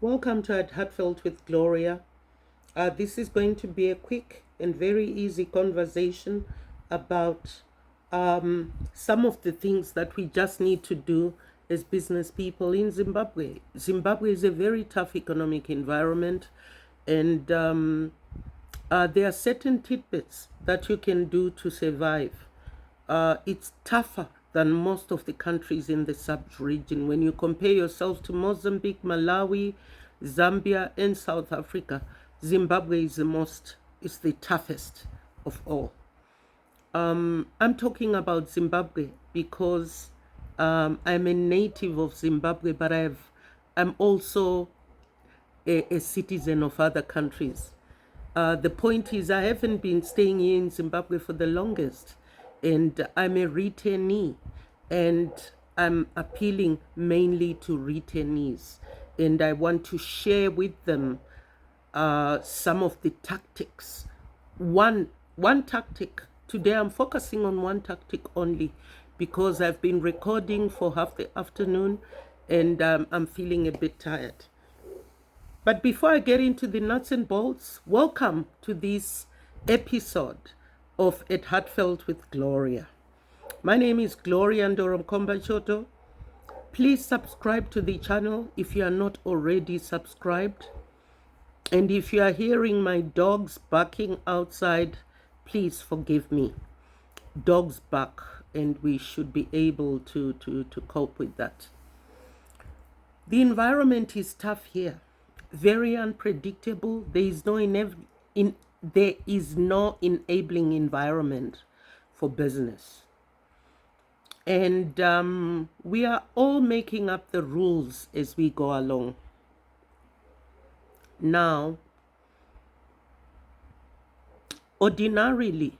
Welcome to At Heartfelt with Gloria. This is going to be a quick and very easy conversation about some of the things that we just need to do as business people in Zimbabwe. Zimbabwe is a very tough economic environment, and there are certain tidbits that you can do to survive. It's tougher than most of the countries in the sub-region. When you compare yourself to Mozambique, Malawi, Zambia, and South Africa, Zimbabwe is the toughest of all. I'm talking about Zimbabwe because I'm a native of Zimbabwe, but I'm also a citizen of other countries. The point is, I haven't been staying here in Zimbabwe for the longest, and I'm a returnee, and I'm appealing mainly to returnees, and I want to share with them some of the tactics. One tactic today. I'm focusing on one tactic only because I've been recording for half the afternoon, and I'm feeling a bit tired. But before I get into the nuts and bolts, welcome to this episode of At Heartfelt with Gloria. My name is Gloria Ndoro-Mkombachoto. Please subscribe to the channel if you are not already subscribed. And if you are hearing my dogs barking outside, please forgive me. Dogs bark, and we should be able to cope with that. The environment is tough here. Very unpredictable. There is no enabling environment for business, and we are all making up the rules as we go along. Now, ordinarily,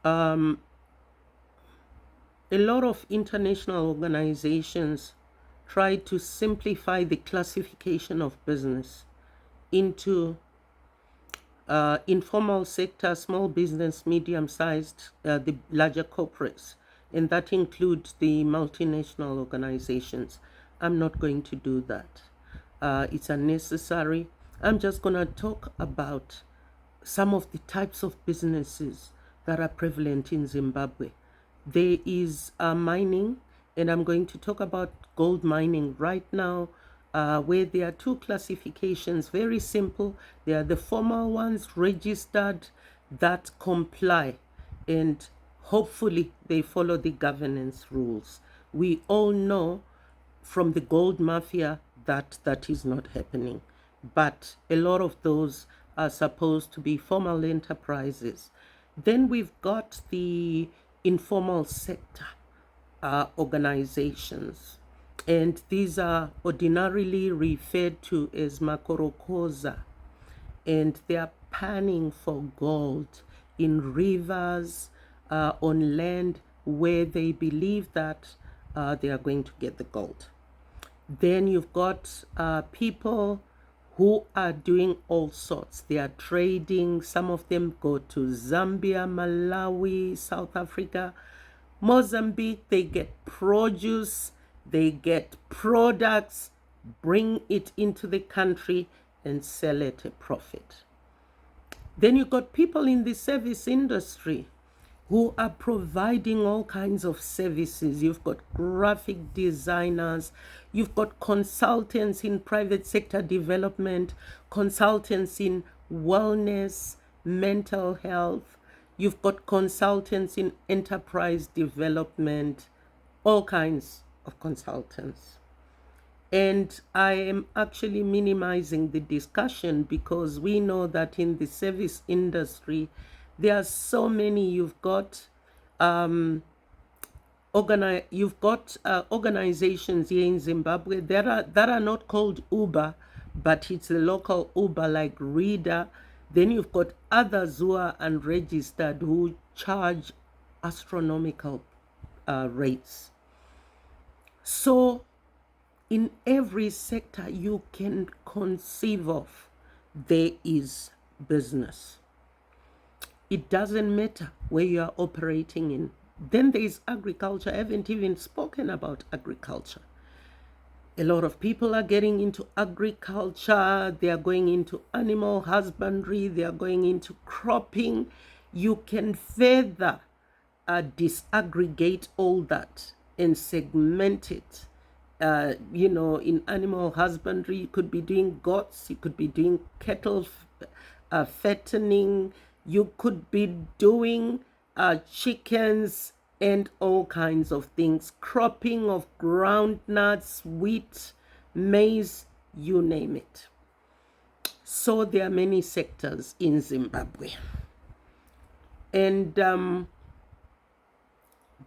a lot of international organizations try to simplify the classification of business into informal sector, small business, medium-sized, the larger corporates, and that includes the multinational organizations. I'm not going to do that. It's unnecessary. I'm just going to talk about some of the types of businesses that are prevalent in Zimbabwe. There is mining, and I'm going to talk about gold mining right now, where there are two classifications, very simple. There are the formal ones, registered, that comply, and hopefully they follow the governance rules. We all know from the gold mafia that that is not happening, but a lot of those are supposed to be formal enterprises. Then we've got the informal sector organizations, and these are ordinarily referred to as makorokoza, and they are panning for gold in rivers, on land where they believe that they are going to get the gold. Then you've got people who are doing all sorts. They are trading. Some of them go to Zambia, Malawi, South Africa, Mozambique. They get produce, they get products, bring it into the country and sell at a profit. Then you've got people in the service industry who are providing all kinds of services. You've got graphic designers, you've got consultants in private sector development, consultants in wellness, mental health, you've got consultants in enterprise development, all kinds of consultants. And I am actually minimizing the discussion because we know that in the service industry, there are so many. You've got organizations here in Zimbabwe that are not called Uber, but it's a local Uber like Reader. Then you've got others who are unregistered who charge astronomical rates. So in every sector you can conceive of, there is business. It doesn't matter where you are operating in. Then there is agriculture. I haven't even spoken about agriculture. A lot of people are getting into agriculture, they are going into animal husbandry, they are going into cropping. You can further disaggregate all that and segment it. In animal husbandry, you could be doing goats, you could be doing cattle fattening, you could be doing chickens and all kinds of things, cropping of groundnuts, wheat, maize, you name it. So there are many sectors in Zimbabwe. And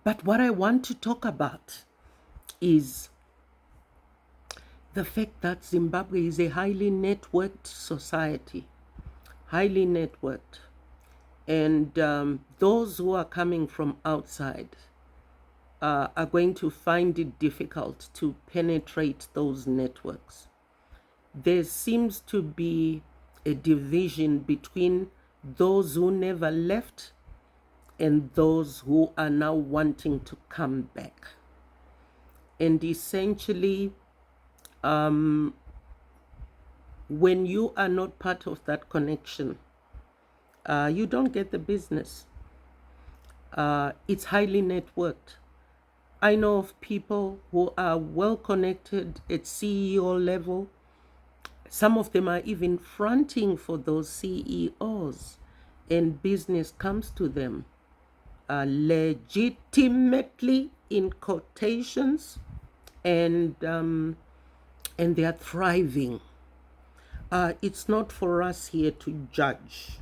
but what I want to talk about is the fact that Zimbabwe is a highly networked society, highly networked. And those who are coming from outside are going to find it difficult to penetrate those networks. There seems to be a division between those who never left and those who are now wanting to come back. And essentially, when you are not part of that connection, you don't get the business. It's highly networked. I know of people who are well connected at CEO level. Some of them are even fronting for those CEOs, and business comes to them legitimately, in quotations, and they are thriving. It's not for us here to judge.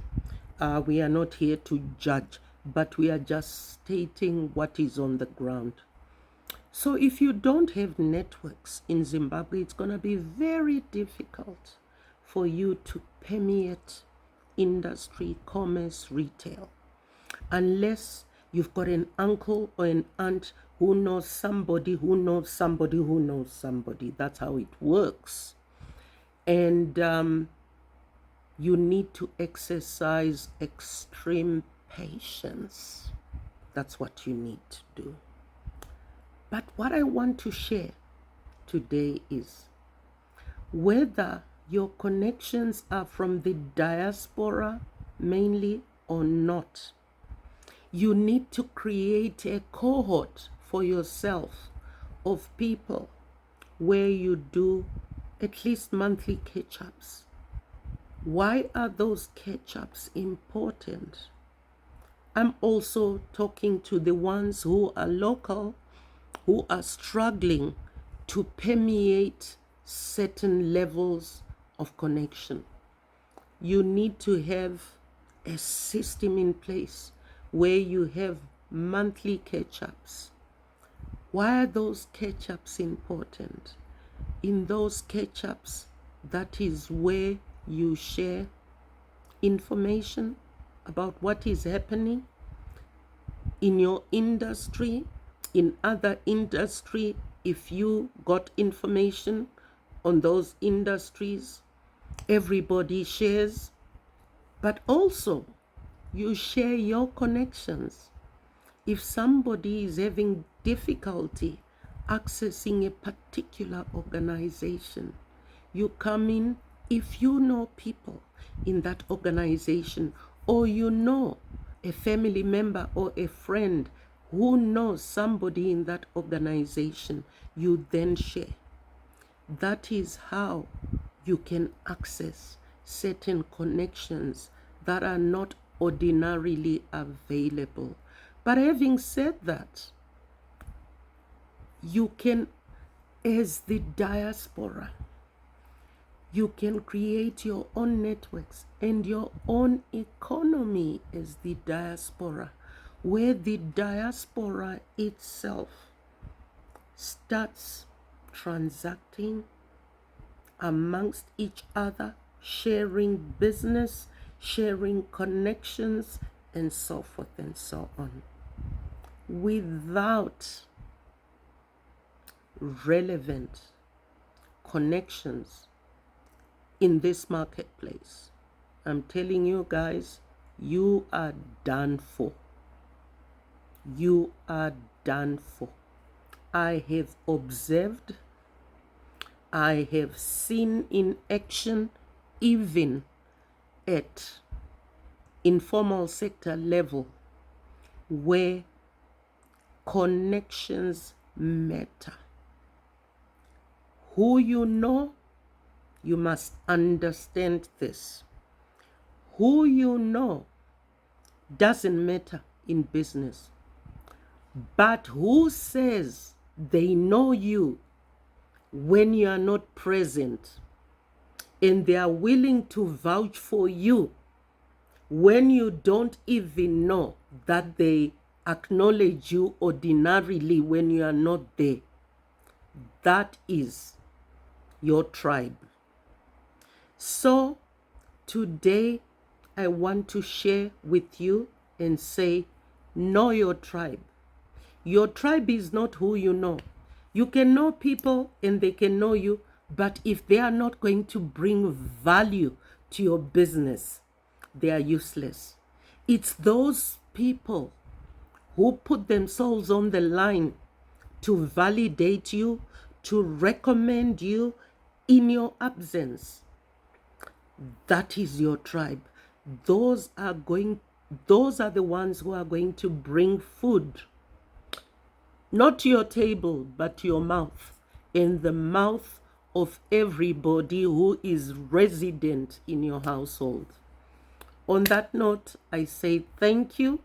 We are not here to judge, but we are just stating what is on the ground. So if you don't have networks in Zimbabwe, it's going to be very difficult for you to permeate industry, commerce, retail, unless you've got an uncle or an aunt who knows somebody who knows somebody who knows somebody. That's how it works. And you need to exercise extreme patience. That's what you need to do. But what I want to share today is whether your connections are from the diaspora mainly or not. You need to create a cohort for yourself of people where you do at least monthly catch-ups. Why are those catch-ups important? I'm also talking to the ones who are local, who are struggling to permeate certain levels of connection. You need to have a system in place where you have monthly catch-ups. Why are those catch-ups important? In those catch-ups, that is where you share information about what is happening in your industry, in other industry. If you got information on those industries, everybody shares, but also you share your connections. If somebody is having difficulty accessing a particular organization, you come in. If you know people in that organization, or you know a family member or a friend who knows somebody in that organization, you then share. That is how you can access certain connections that are not ordinarily available. But having said that, you can, as the diaspora, you can create your own networks and your own economy as the diaspora, where the diaspora itself starts transacting amongst each other, sharing business, sharing connections, and so forth and so on. Without relevant connections in this marketplace, I'm telling you guys, you are done for. You are done for. I have observed I have seen in action, even at informal sector level, where connections matter. Who you know, you must understand this. Who you know doesn't matter in business. But who says they know you when you are not present, and they are willing to vouch for you when you don't even know that they acknowledge you ordinarily when you are not there? That is your tribe. So today I want to share with you and say, know your tribe. Your tribe is not who you know. You can know people and they can know you, but if they are not going to bring value to your business, they are useless. It's those people who put themselves on the line to validate you, to recommend you in your absence. That is your tribe. Those are the ones who are going to bring food, not to your table, but to your mouth, in the mouth of everybody who is resident in your household. On that note, I say thank you.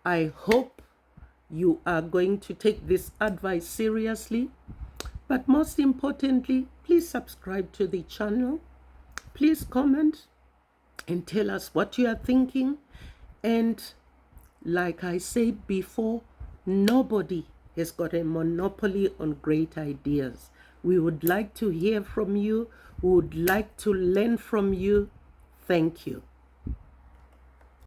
I hope you are going to take this advice seriously. But most importantly, please subscribe to the channel. Please comment and tell us what you are thinking. And like I said before, nobody has got a monopoly on great ideas. We would like to hear from you. We would like to learn from you. Thank you.